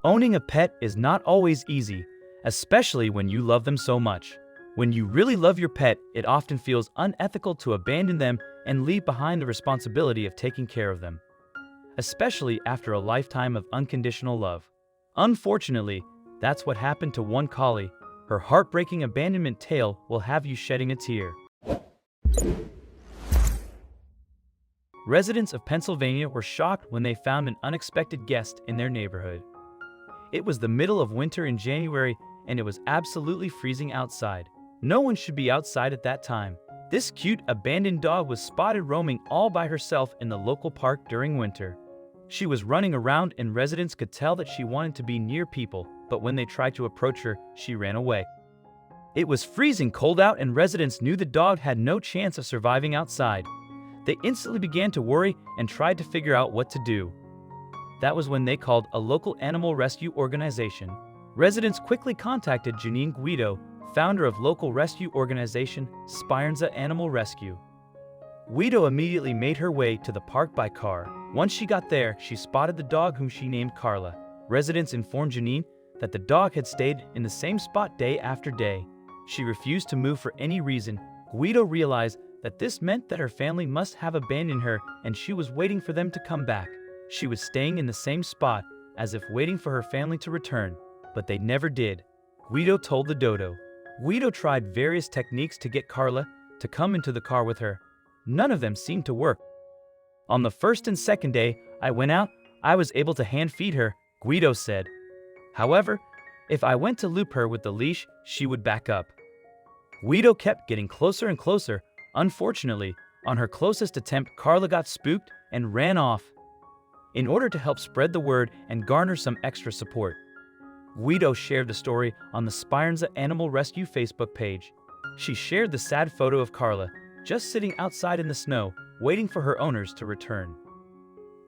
Owning a pet is not always easy, especially when you love them so much. When you really love your pet, it often feels unethical to abandon them and leave behind the responsibility of taking care of them, especially after a lifetime of unconditional love. Unfortunately, that's what happened to one collie. Her heartbreaking abandonment tale will have you shedding a tear. Residents of Pennsylvania were shocked when they found an unexpected guest in their neighborhood. It was the middle of winter in January, and it was absolutely freezing outside. No one should be outside at that time. This cute abandoned dog was spotted roaming all by herself in the local park during winter. She was running around, and residents could tell that she wanted to be near people, but when they tried to approach her, she ran away. It was freezing cold out, and residents knew the dog had no chance of surviving outside. They instantly began to worry and tried to figure out what to do. That was when they called a local animal rescue organization. Residents quickly contacted Janine Guido, founder of local rescue organization Spirenza Animal Rescue. Guido immediately made her way to the park by car. Once she got there, she spotted the dog, whom she named Carla. Residents informed Janine that the dog had stayed in the same spot day after day. She refused to move for any reason. Guido realized that this meant that her family must have abandoned her, and she was waiting for them to come back. She was staying in the same spot, as if waiting for her family to return, but they never did. Guido told the dodo. Guido tried various techniques to get Carla to come into the car with her. None of them seemed to work. On the first and second day I went out, I was able to hand feed her, Guido said. However, if I went to loop her with the leash, she would back up. Guido kept getting closer and closer. Unfortunately, on her closest attempt, Carla got spooked and ran off. In order to help spread the word and garner some extra support, Guido shared the story on the Spirenza Animal Rescue Facebook page. She shared the sad photo of Carla, just sitting outside in the snow, waiting for her owners to return.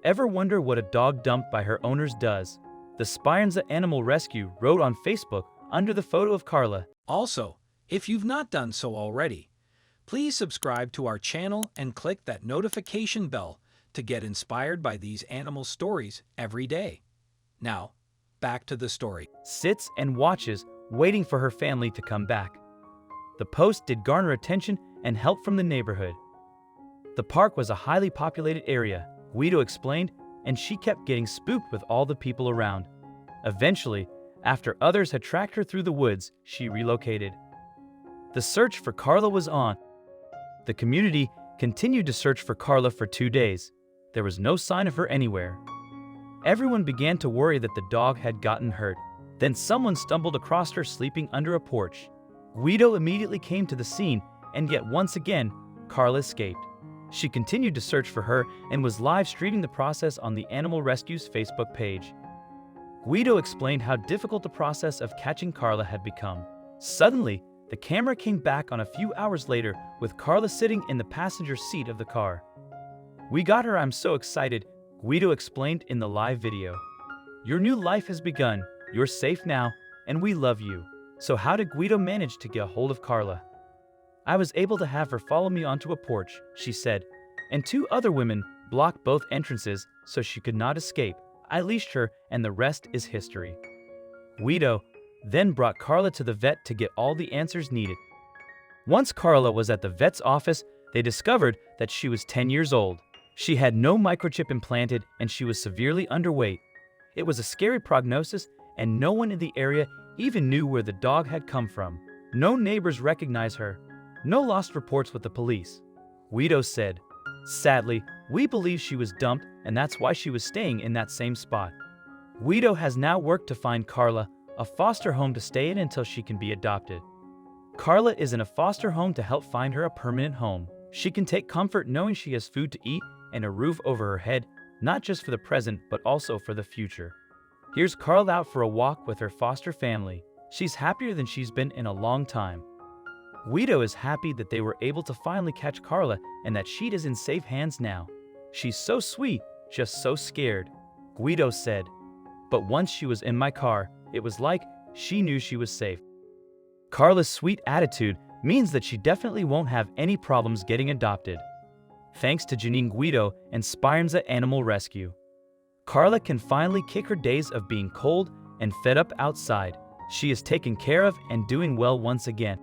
Ever wonder what a dog dumped by her owners does? The Spirenza Animal Rescue wrote on Facebook under the photo of Carla. Also, if you've not done so already, please subscribe to our channel and click that notification bell to get inspired by these animal stories every day. Now, back to the story. Sits and watches, waiting for her family to come back. The post did garner attention and help from the neighborhood. The park was a highly populated area, Guido explained, and she kept getting spooked with all the people around. Eventually, after others had tracked her through the woods, she relocated. The search for Carla was on. The community continued to search for Carla for 2 days. There was no sign of her anywhere. Everyone began to worry that the dog had gotten hurt. Then someone stumbled across her sleeping under a porch. Guido immediately came to the scene, and yet once again, Carla escaped. She continued to search for her and was live streaming the process on the Animal Rescue's Facebook page. Guido explained how difficult the process of catching Carla had become. Suddenly, the camera came back on a few hours later with Carla sitting in the passenger seat of the car. "We got her, I'm so excited," Guido explained in the live video. "Your new life has begun, you're safe now, and we love you." So how did Guido manage to get a hold of Carla? "I was able to have her follow me onto a porch," she said, "and 2 other women blocked both entrances so she could not escape. I leashed her, and the rest is history." Guido then brought Carla to the vet to get all the answers needed. Once Carla was at the vet's office, they discovered that she was 10 years old. She had no microchip implanted, and she was severely underweight. It was a scary prognosis, and no one in the area even knew where the dog had come from. No neighbors recognized her. No lost reports with the police. Guido said, "Sadly, we believe she was dumped, and that's why she was staying in that same spot." Guido has now worked to find Carla a foster home to stay in until she can be adopted. Carla is in a foster home to help find her a permanent home. She can take comfort knowing she has food to eat and a roof over her head, not just for the present but also for the future. Here's Carla out for a walk with her foster family. She's happier than she's been in a long time. Guido is happy that they were able to finally catch Carla and that she is in safe hands now. "She's so sweet, just so scared," Guido said. "But once she was in my car, it was like she knew she was safe." Carla's sweet attitude means that she definitely won't have any problems getting adopted. Thanks to Janine Guido and Spirenza Animal Rescue. Carla can finally kick her days of being cold and fed up outside. She is taken care of and doing well once again.